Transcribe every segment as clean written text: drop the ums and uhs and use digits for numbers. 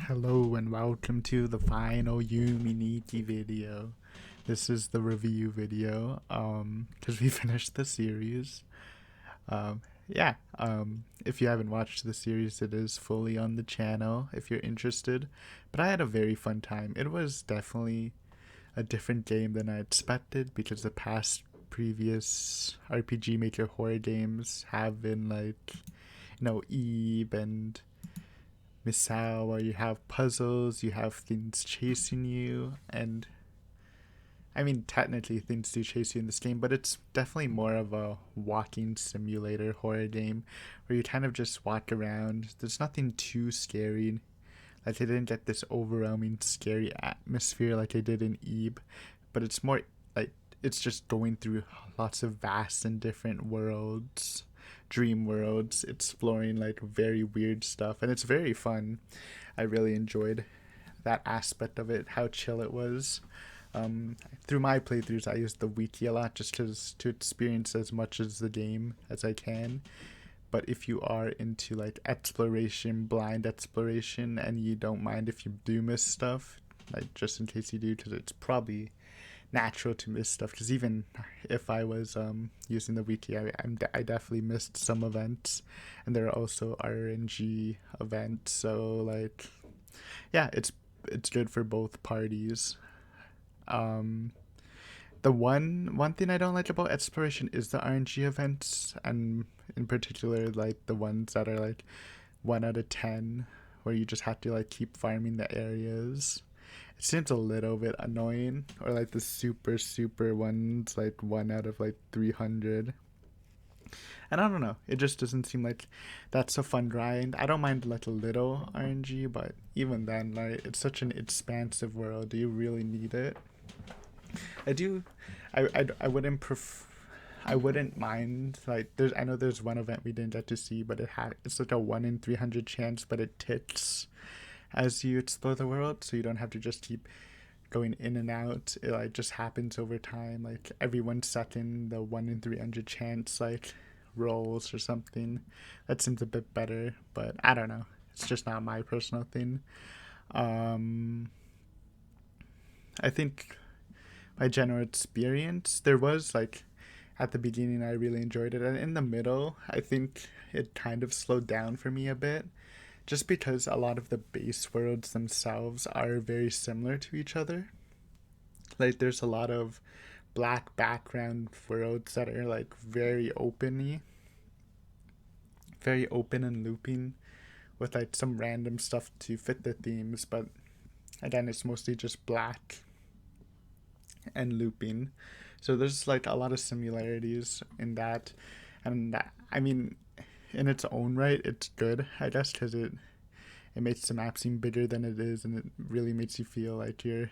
Hello and welcome to the final Yume Nikki video. This is the review video, because we finished the series. If you haven't watched the series, it is fully on the channel if you're interested. But I had a very fun time. It was definitely a different game than I expected because the past previous RPG Maker horror games have been like, Eve and Misao, where you have puzzles, you have things chasing you, and I mean, technically things do chase you in this game, but it's definitely more of a walking simulator horror game where you kind of just walk around. There's nothing too scary. Like, they didn't get this overwhelming, scary atmosphere like they did in Eve, but it's more like it's just going through lots of vast and different worlds, dream worlds, exploring like very weird stuff, and it's very fun. I really enjoyed that aspect of it, how chill it was. Through my playthroughs, I used the wiki a lot just to experience as much as the game as I can. But if you are into like exploration, blind exploration, and you don't mind if you do miss stuff, like just in case you do, because it's probably natural to miss stuff. Because even if I was using the wiki, I definitely missed some events, and there are also RNG events. So like, yeah, it's good for both parties. Um, the one thing I don't like about exploration is the RNG events, and in particular, like the ones that are like 1 out of 10, where you just have to like keep farming the areas. It seems a little bit annoying, or like the super ones, like 1 out of like 300. And I don't know, it just doesn't seem like that's a fun grind. I don't mind like a little RNG, but even then, like it's such an expansive world. Do you really need it? I do. I wouldn't I wouldn't mind, like, I know there's one event we didn't get to see, but it's like a 1 in 300 chance, but it ticks as you explore the world, so you don't have to just keep going in and out. It like just happens over time. Like every 1 second, the 1 in 300 chance like rolls or something. That seems a bit better, but I don't know. It's just not my personal thing. Um, I think my general experience, there was like at the beginning I really enjoyed it, and in the middle I think it kind of slowed down for me a bit, just because a lot of the base worlds themselves are very similar to each other. Like there's a lot of black background worlds that are like very open and looping, with like some random stuff to fit the themes, but again it's mostly just black and looping. So there's like a lot of similarities in that, and I mean, in its own right, it's good, I guess, because it makes the map seem bigger than it is, and it really makes you feel like you're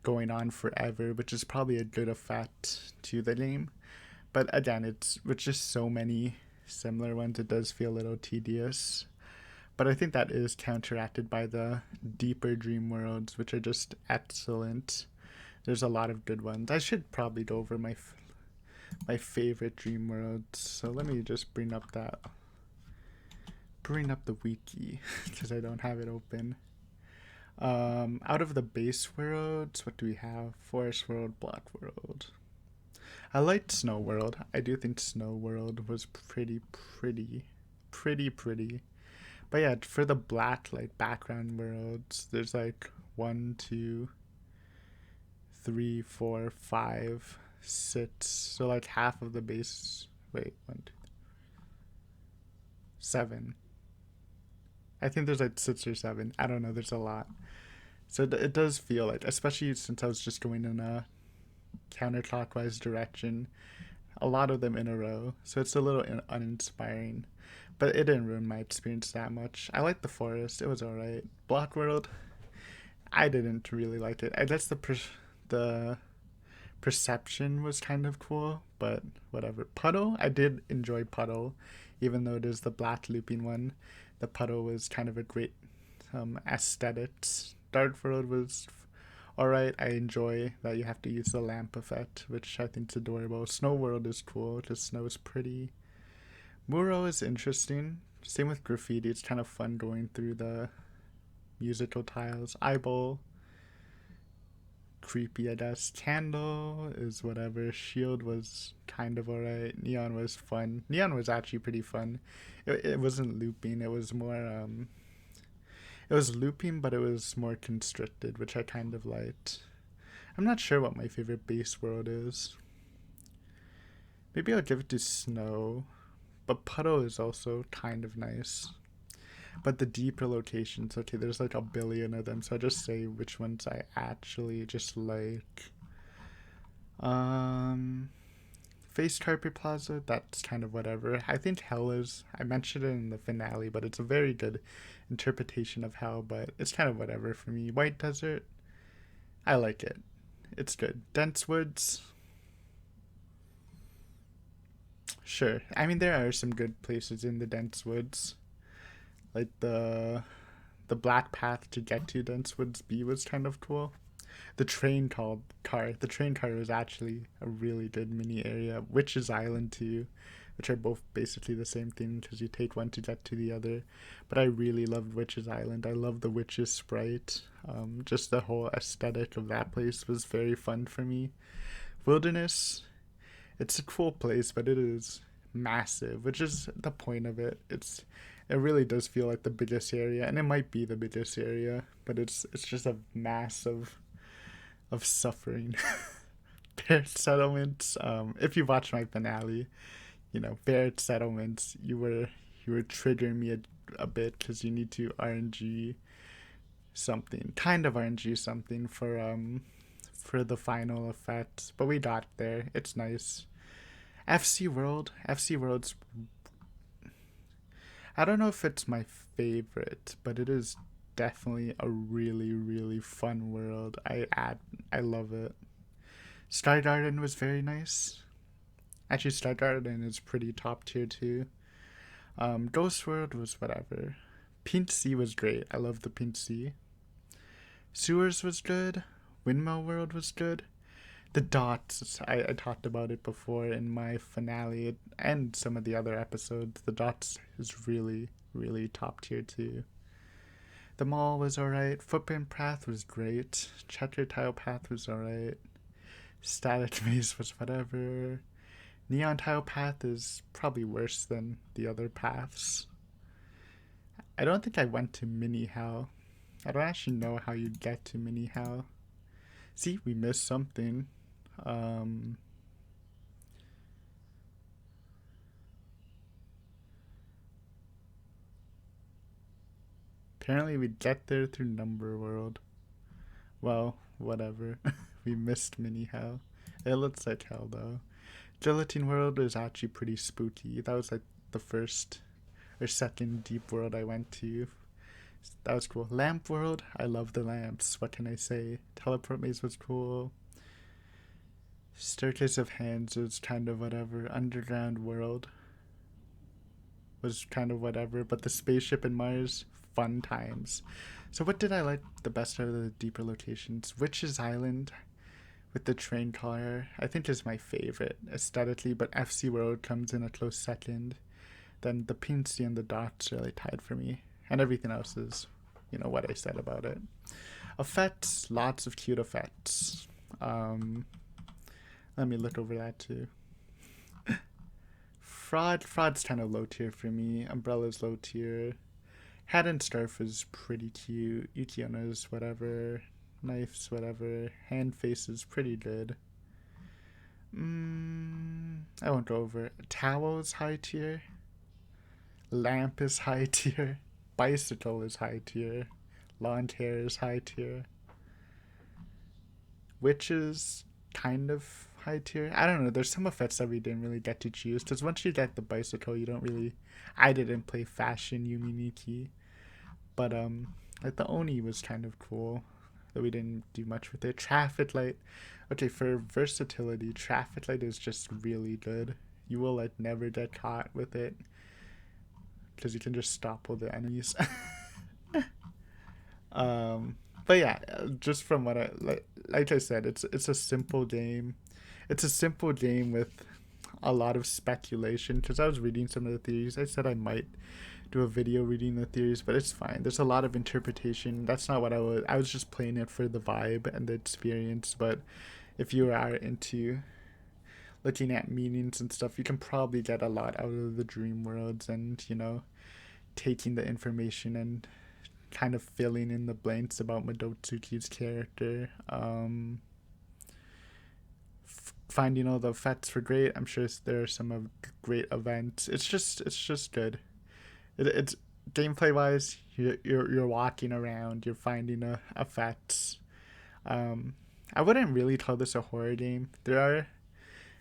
going on forever, which is probably a good effect to the game. But again, it's with just so many similar ones, it does feel a little tedious. But I think that is counteracted by the deeper dream worlds, which are just excellent. There's a lot of good ones. I should probably go over my favorite dream worlds. So let me just bring up the wiki because I don't have it open. Out of the base worlds, what do we have? Forest world, black world. I liked Snow World. I do think Snow World was pretty. But yeah, for the black like background worlds, there's like 1, 2, 3, 4, 5, 6. So like half of the base. Wait, 1, 2, 7. I think there's like 6 or 7. I don't know. There's a lot. So it does feel like, especially since I was just going in a counterclockwise direction, a lot of them in a row. So it's a little uninspiring, but it didn't ruin my experience that much. I liked the forest; it was alright. Block World, I didn't really like it. I guess the perception was kind of cool, but whatever. Puddle, I did enjoy Puddle, even though it is the black looping one. The Puddle was kind of a great aesthetics. Dark World was alright. I enjoy that you have to use the lamp effect, which I think is adorable. Snow World is cool because snow is pretty. Muro is interesting. Same with graffiti. It's kind of fun going through musical tiles. Eyeball, creepy, I guess. Candle is whatever. Shield was kind of alright. Neon was fun. Neon was actually pretty fun. It wasn't looping. It was more it was looping, but it was more constricted, which I kind of liked. I'm not sure what my favorite base world is. Maybe I'll give it to Snow, but Puddle is also kind of nice. But the deeper locations, okay, there's like a billion of them, so I'll just say which ones I actually just like. Face Carpet Plaza, that's kind of whatever. I think Hell is, I mentioned it in the finale, but it's a very good interpretation of Hell, but it's kind of whatever for me. White Desert, I like it. It's good. Dense Woods, sure. I mean, there are some good places in the Dense Woods. Like the Black Path to get to Dense Woods B was kind of cool. The train car was actually a really good mini area. Witch's Island too, which are both basically the same thing because you take one to get to the other. But I really loved Witch's Island. I love the witch's sprite. Just the whole aesthetic of that place was very fun for me. Wilderness, it's a cool place, but it is massive, which is the point of it. It really does feel like the biggest area, and it might be the biggest area, but it's just a mass of suffering. Barrett Settlements. If you watch my finale, Barrett Settlements, you were triggering me a bit because you need to RNG something, kind of RNG something for the final effect, but we got there. It's nice. FC World's, I don't know if it's my favorite, but it is definitely a really, really fun world. I love it. Sky Garden was very nice. Actually, Sky Garden is pretty top tier too. Ghost World was whatever. Pink Sea was great. I love the Pink Sea. Sewers was good. Windmill World was good. The dots, I talked about it before in my finale and some of the other episodes. The dots is really, really top tier too. The mall was alright. Footprint Path was great. Checker Tile Path was alright. Static Maze was whatever. Neon Tile Path is probably worse than the other paths. I don't think I went to Mini Hell. I don't actually know how you get to Mini Hell. See, we missed something. Apparently we get there through Number World. Well, whatever. We missed Mini Hell. It looks like hell though. Gelatine World is actually pretty spooky. That was like the first or second deep world I went to. That was cool. Lamp World, I love the lamps. What can I say? Teleport Maze was cool. Staircase of Hands was kind of whatever. Underground World was kind of whatever. But the spaceship in Mars, fun times. So what did I like the best out of the deeper locations? Witch's Island with the train car, I think is my favorite aesthetically, but FC World comes in a close second. Then the Pink Sea and the dots really tied for me. And everything else is, what I said about it. Effects, lots of cute effects. Let me look over that too. Fraud's kind of low tier for me. Umbrella's low tier. Hat and Scarf is pretty cute. Ukiona's whatever. Knives, whatever. Hand face is pretty good. I won't go over it. Towel is high tier. Lamp is high tier. Bicycle is high tier. Lawn hair is high tier. Witches, kind of high tier. I don't know. There's some effects that we didn't really get to choose. Because once you get the bicycle, you don't really... I didn't play Fashion Yume Nikki. But, like, the Oni was kind of cool. Though we didn't do much with it. Traffic Light. Okay, for versatility, Traffic Light is just really good. You will, like, never get caught with it. Because you can just stop all the enemies. But yeah, just from what like I said, it's a simple game. It's a simple game with a lot of speculation. Because I was reading some of the theories, I said I might do a video reading the theories, but it's fine. There's a lot of interpretation. That's not what I was just playing it for the vibe and the experience. But if you are into looking at meanings and stuff, you can probably get a lot out of the dream worlds, and taking the information and kind of filling in the blanks about Madotsuki's character. Finding all the effects were great. I'm sure there are some great events. It's just good. It's gameplay wise, you're walking around, you're finding effects. I wouldn't really call this a horror game.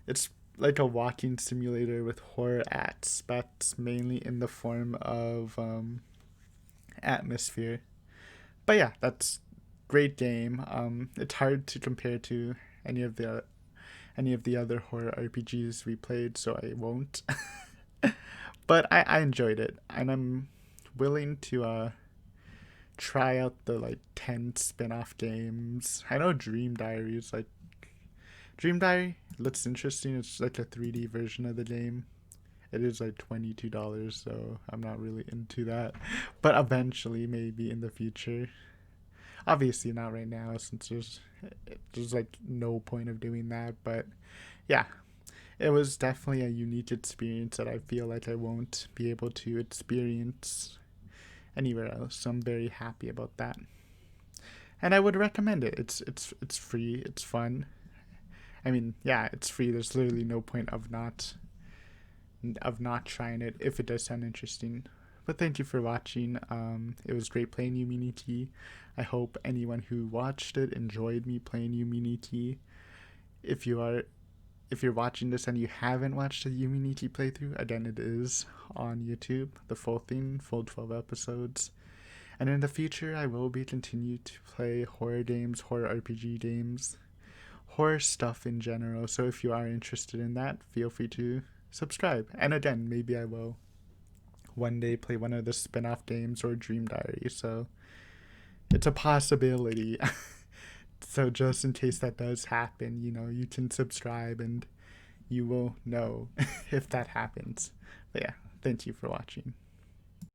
It's like a walking simulator with horror aspects, mainly in the form of atmosphere. But yeah, that's great game. It's hard to compare to any of the other horror RPGs we played, so I won't. But I enjoyed it, and I'm willing to try out the like 10 spin-off games. I know Dream Diary looks interesting. It's like a 3D version of the game. It is like $22, so I'm not really into that. But eventually, maybe in the future. Obviously not right now, since there's like no point of doing that. But yeah, it was definitely a unique experience that I feel like I won't be able to experience anywhere else. So I'm very happy about that, and I would recommend it. It's free. It's fun. I mean, yeah, it's free. There's literally no point of not trying it if it does sound interesting. But thank you for watching. It was great playing Yume Nikki. I hope anyone who watched it enjoyed me playing Yume Nikki. If you're watching this and you haven't watched the Yume Nikki playthrough, again, it is on YouTube, the full thing, full 12 episodes. And in the future, I will be continue to play horror games, horror RPG games, horror stuff in general. So if you are interested in that, feel free to subscribe. And again, maybe I will one day play one of the spin-off games or Dream Diary. So it's a possibility. So just in case that does happen, you can subscribe and you will know if that happens. But yeah, thank you for watching.